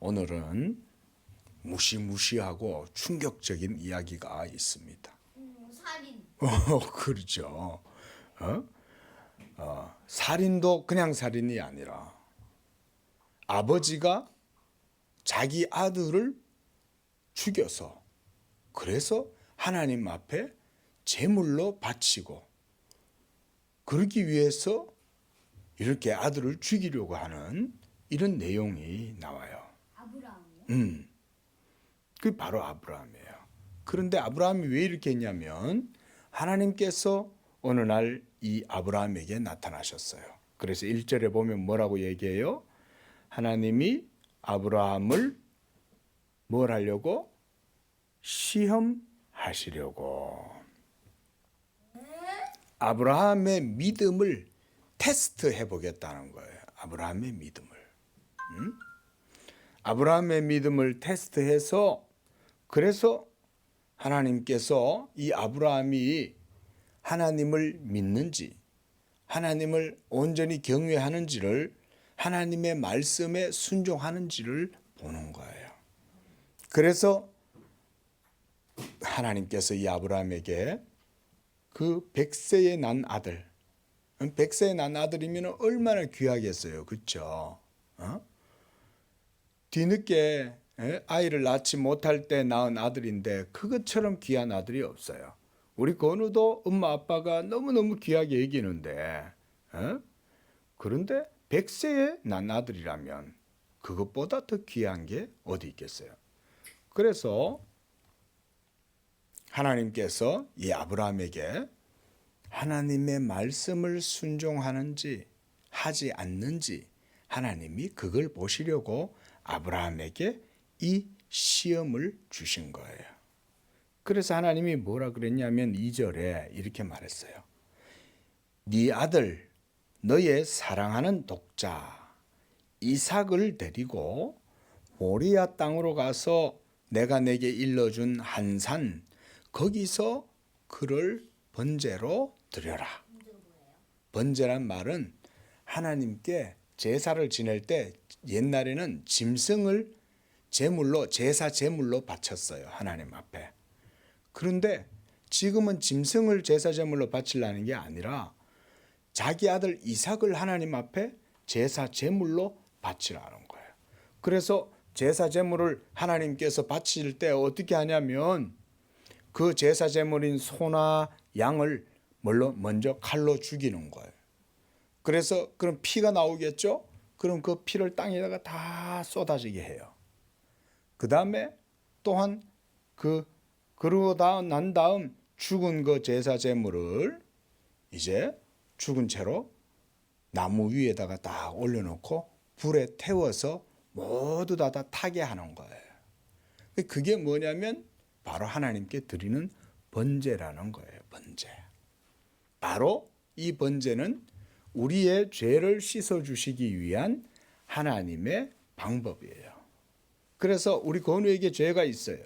오늘은 무시무시하고 충격적인 이야기가 있습니다. 살인. 그렇죠. 살인도 그냥 살인이 아니라 아버지가 자기 아들을 죽여서 그래서 하나님 앞에 제물로 바치고 그러기 위해서 이렇게 아들을 죽이려고 하는 이런 내용이 나와요. 아브라함이요? 그게 바로 아브라함이에요. 그런데 아브라함이 왜 이렇게 했냐면 하나님께서 어느 날 이 아브라함에게 나타나셨어요. 그래서 1절에 보면 뭐라고 얘기해요? 하나님이 아브라함을 뭘 하려고? 시험하시려고. 아브라함의 믿음을 테스트해 보겠다는 거예요. 아브라함의 믿음을. 아브라함의 믿음을 테스트해서 그래서 하나님께서 이 아브라함이 하나님을 믿는지 하나님을 온전히 경외하는지를 하나님의 말씀에 순종하는지를 보는 거예요. 그래서 하나님께서 이 아브라함에게 그 100세에 난 아들, 100세에 난 아들이면 얼마나 귀하겠어요. 그렇죠? 뒤늦게 아이를 낳지 못할 때 낳은 아들인데 그것처럼 귀한 아들이 없어요. 우리 건우도 엄마 아빠가 너무너무 귀하게 여기는데 그런데 100세에 난 아들이라면 그것보다 더 귀한 게 어디 있겠어요. 그래서 하나님께서 이 아브라함에게 하나님의 말씀을 순종하는지 하지 않는지 하나님이 그걸 보시려고 아브라함에게 이 시험을 주신 거예요. 그래서 하나님이 뭐라 그랬냐면 2절에 이렇게 말했어요. 네 아들 너의 사랑하는 독자 이삭을 데리고 모리아 땅으로 가서 내가 내게 일러준 한 산 거기서 그를 번제로 드려라. 번제란 말은 하나님께 제사를 지낼 때 옛날에는 짐승을 제물로 제사 제물로 바쳤어요. 하나님 앞에. 그런데 지금은 짐승을 제사 제물로 바치려는 게 아니라 자기 아들 이삭을 하나님 앞에 제사 제물로 바치라는 거예요. 그래서 제사 제물을 하나님께서 바칠 때 어떻게 하냐면 그 제사 제물인 소나 양을 먼저 칼로 죽이는 거예요. 그래서 그럼 피가 나오겠죠? 그럼 그 피를 땅에다가 다 쏟아지게 해요. 그 다음에 또한 그러고 난 다음 죽은 그 제사 제물을 이제 죽은 채로 나무 위에다가 딱 올려놓고 불에 태워서 모두 다 타게 하는 거예요. 그게 뭐냐면 바로 하나님께 드리는 번제라는 거예요. 번제. 바로 이 번제는 우리의 죄를 씻어주시기 위한 하나님의 방법이에요. 그래서 우리 건우에게 죄가 있어요.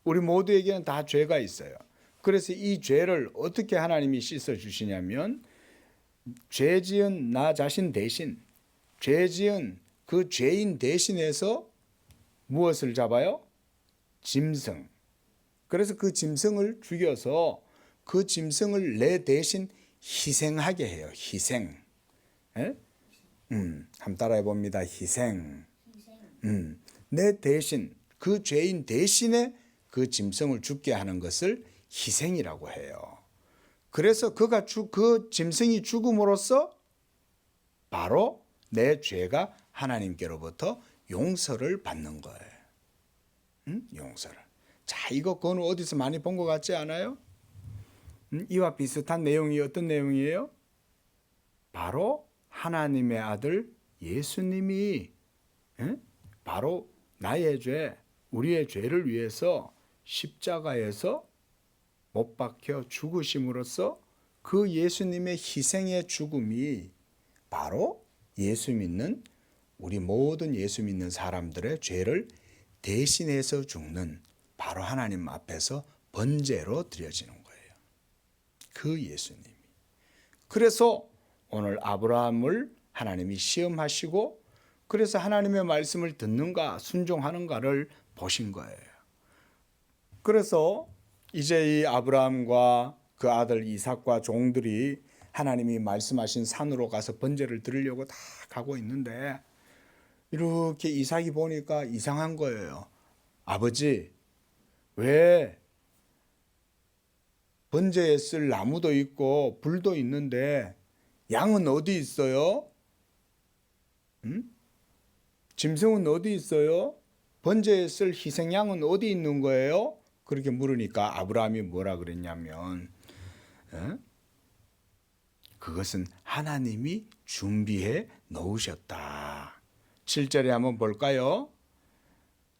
우리 모두에게는 다 죄가 있어요. 그래서 이 죄를 어떻게 하나님이 씻어주시냐면 죄 지은 나 자신 대신 죄 지은 그 죄인 대신해서 무엇을 잡아요? 짐승. 그래서 그 짐승을 죽여서 그 짐승을 내 대신 희생하게 해요. 희생. 한번 따라해 봅니다. 희생. 내 대신 그 죄인 대신에 그 짐승을 죽게 하는 것을 희생이라고 해요. 그래서 그 짐승이 죽음으로써 바로 내 죄가 하나님께로부터 용서를 받는 거예요. 용서를. 자, 이거 그건 어디서 많이 본 것 같지 않아요? 이와 비슷한 내용이 어떤 내용이에요? 바로 하나님의 아들 예수님이 바로 나의 죄, 우리의 죄를 위해서 십자가에서 못 박혀 죽으심으로써 그 예수님의 희생의 죽음이 바로 예수 믿는 우리 모든 예수 믿는 사람들의 죄를 대신해서 죽는 바로 하나님 앞에서 번제로 드려지는 거예요. 그 예수님이. 그래서 오늘 아브라함을 하나님이 시험하시고 그래서 하나님의 말씀을 듣는가 순종하는가를 보신 거예요. 그래서 이제 이 아브라함과 그 아들 이삭과 종들이 하나님이 말씀하신 산으로 가서 번제를 드리려고 다 가고 있는데 이렇게 이삭이 보니까 이상한 거예요. 아버지, 왜 번제에 쓸 나무도 있고 불도 있는데 양은 어디 있어요? 짐승은 어디 있어요? 번제에 쓸 희생양은 어디 있는 거예요? 그렇게 물으니까 아브라함이 뭐라 그랬냐면 그것은 하나님이 준비해 놓으셨다. 7절에 한번 볼까요?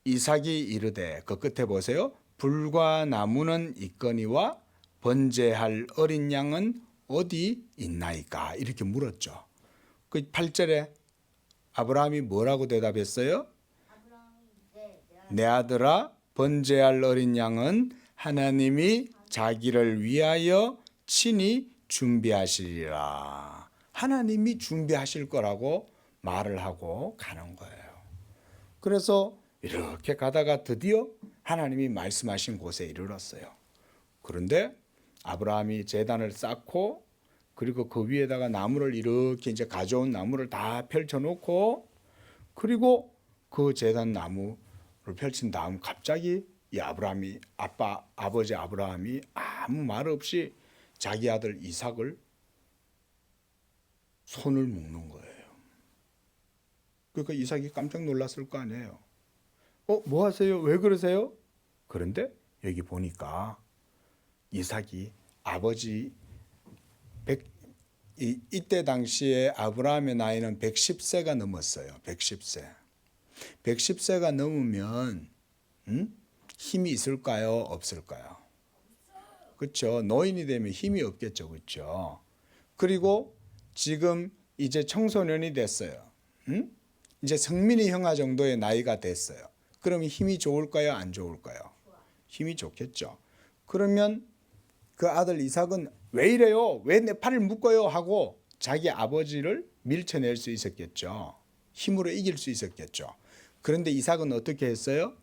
이삭이 이르되, 그 끝에 보세요. 불과 나무는 있거니와 번제할 어린 양은 어디 있나이까? 이렇게 물었죠. 그 8절에 아브라함이 뭐라고 대답했어요? 내 아들아, 번제할 어린 양은 하나님이 자기를 위하여 친히 준비하시리라. 하나님이 준비하실 거라고 말을 하고 가는 거예요. 그래서 이렇게 가다가 드디어 하나님이 말씀하신 곳에 이르렀어요. 그런데 아브라함이 제단을 쌓고 그리고 그 위에다가 나무를 이렇게 이제 가져온 나무를 다 펼쳐놓고 그리고 그 제단 나무를 펼친 다음 갑자기 이 아브라함이 아버지 아브라함이 아무 말 없이 자기 아들 이삭을 손을 묶는 거예요. 그러니까 이삭이 깜짝 놀랐을 거 아니에요. 뭐 하세요? 왜 그러세요? 그런데 여기 보니까 이삭이 아버지 이때 당시에 아브라함의 나이는 110세가 넘었어요. 110세. 110세가 넘으면 힘이 있을까요? 없을까요? 그렇죠. 노인이 되면 힘이 없겠죠. 그렇죠. 그리고 지금 이제 청소년이 됐어요. 이제 성민이 형아 정도의 나이가 됐어요. 그러면 힘이 좋을까요? 안 좋을까요? 힘이 좋겠죠. 그러면 그 아들 이삭은 왜 이래요? 왜 내 팔을 묶어요? 하고 자기 아버지를 밀쳐낼 수 있었겠죠. 힘으로 이길 수 있었겠죠. 그런데 이삭은 어떻게 했어요?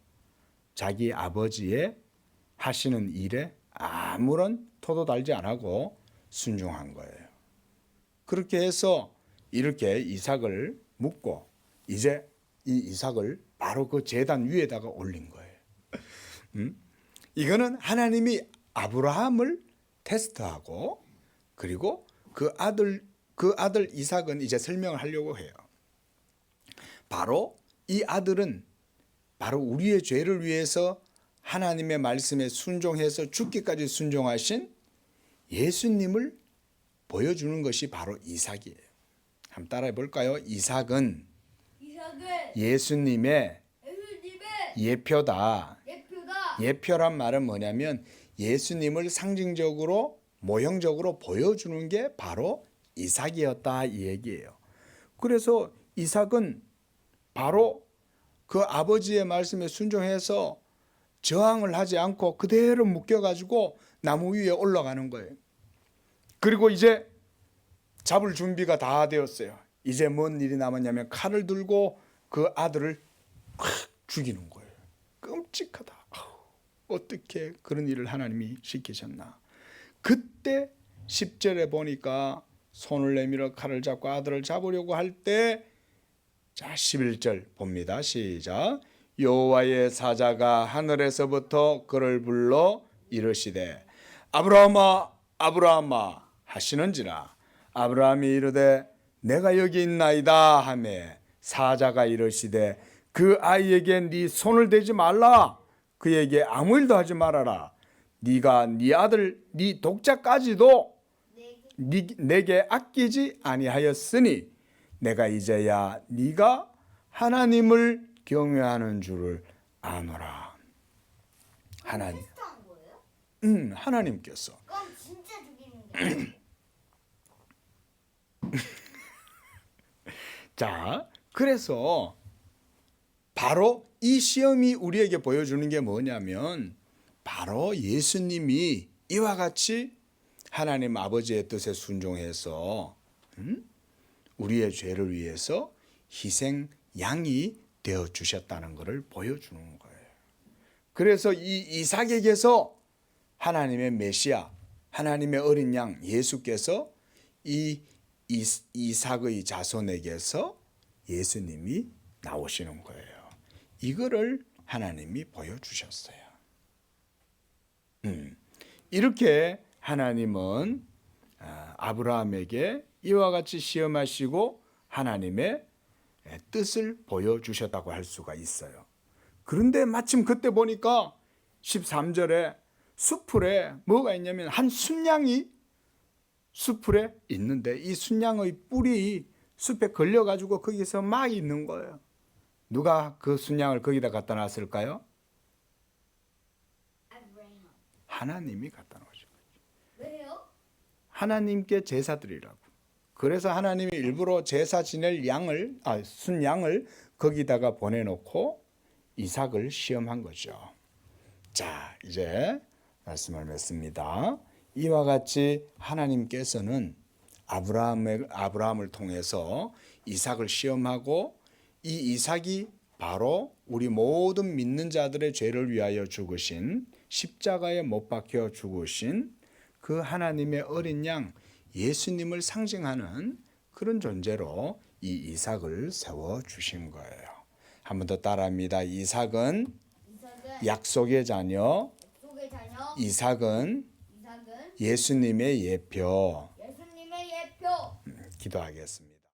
자기 아버지의 하시는 일에 아무런 토도 달지 안 하고 순종한 거예요. 그렇게 해서 이렇게 이삭을 묶고 이제 이 이삭을 바로 그 제단 위에다가 올린 거예요. 이거는 하나님이 아브라함을 테스트하고 그리고 그 아들 이삭은 이제 설명을 하려고 해요. 바로 이 아들은 바로 우리의 죄를 위해서 하나님의 말씀에 순종해서 죽기까지 순종하신 예수님을 보여주는 것이 바로 이삭이에요. 한번 따라해 볼까요? 이삭은 예수님의 예표다. 예표란 말은 뭐냐면 예수님을 상징적으로 모형적으로 보여주는 게 바로 이삭이었다 이 얘기예요. 그래서 이삭은 바로 그 아버지의 말씀에 순종해서 저항을 하지 않고 그대로 묶여가지고 나무 위에 올라가는 거예요. 그리고 이제 잡을 준비가 다 되었어요. 이제 뭔 일이 남았냐면 칼을 들고 그 아들을 확 죽이는 거예요. 끔찍하다. 어떻게 그런 일을 하나님이 시키셨나. 그때 10절에 보니까 손을 내밀어 칼을 잡고 아들을 잡으려고 할 때, 자 11절 봅니다. 시작. 여호와의 사자가 하늘에서부터 그를 불러 이르시되 아브라함아 아브라함아 하시는지라. 아브라함이 이르되 내가 여기 있나이다 하매 사자가 이르시되 그 아이에게 네 손을 대지 말라. 그에게 아무 일도 하지 말아라. 네가 네 아들 네 독자까지도 내게 아끼지 아니하였으니 내가 이제야 네가 하나님을 경외하는 줄을 아노라. 하나님. 테스트한 거예요? 하나님께서. 그럼 진짜 죽이는 게. 자, 그래서 바로 이 시험이 우리에게 보여주는 게 뭐냐면 바로 예수님이 이와 같이 하나님 아버지의 뜻에 순종해서 우리의 죄를 위해서 희생 양이 되어 주셨다는 것을 보여주는 거예요. 그래서 이 이삭에게서 하나님의 메시아, 하나님의 어린 양 예수께서 이 이삭의 자손에게서 예수님이 나오시는 거예요. 이거를 하나님이 보여주셨어요. 이렇게 하나님은 아브라함에게 이와 같이 시험하시고 하나님의 뜻을 보여주셨다고 할 수가 있어요. 그런데 마침 그때 보니까 13절에 수풀에 뭐가 있냐면 한 순양이 수풀에 있는데 이 순양의 뿔이 숲에 걸려가지고 거기서 막 있는 거예요. 누가 그 순양을 거기다 갖다 놨을까요? 아브라함. 하나님이 갖다 놓으신 거예요. 왜요? 하나님께 제사 드리라고. 그래서 하나님이 일부러 제사 지낼 순양을 거기다가 보내놓고 이삭을 시험한 거죠. 자, 이제 말씀을 맺습니다. 이와 같이 하나님께서는 아브라함을 통해서 이삭을 시험하고 이 이삭이 바로 우리 모든 믿는 자들의 죄를 위하여 죽으신 십자가에 못 박혀 죽으신 그 하나님의 어린 양 예수님을 상징하는 그런 존재로 이 이삭을 세워 주신 거예요. 한 번 더 따라합니다. 이삭은 약속의 자녀, 약속의 자녀. 이삭은 이삭은 예수님의 예표. 예수님의 예표. 기도하겠습니다.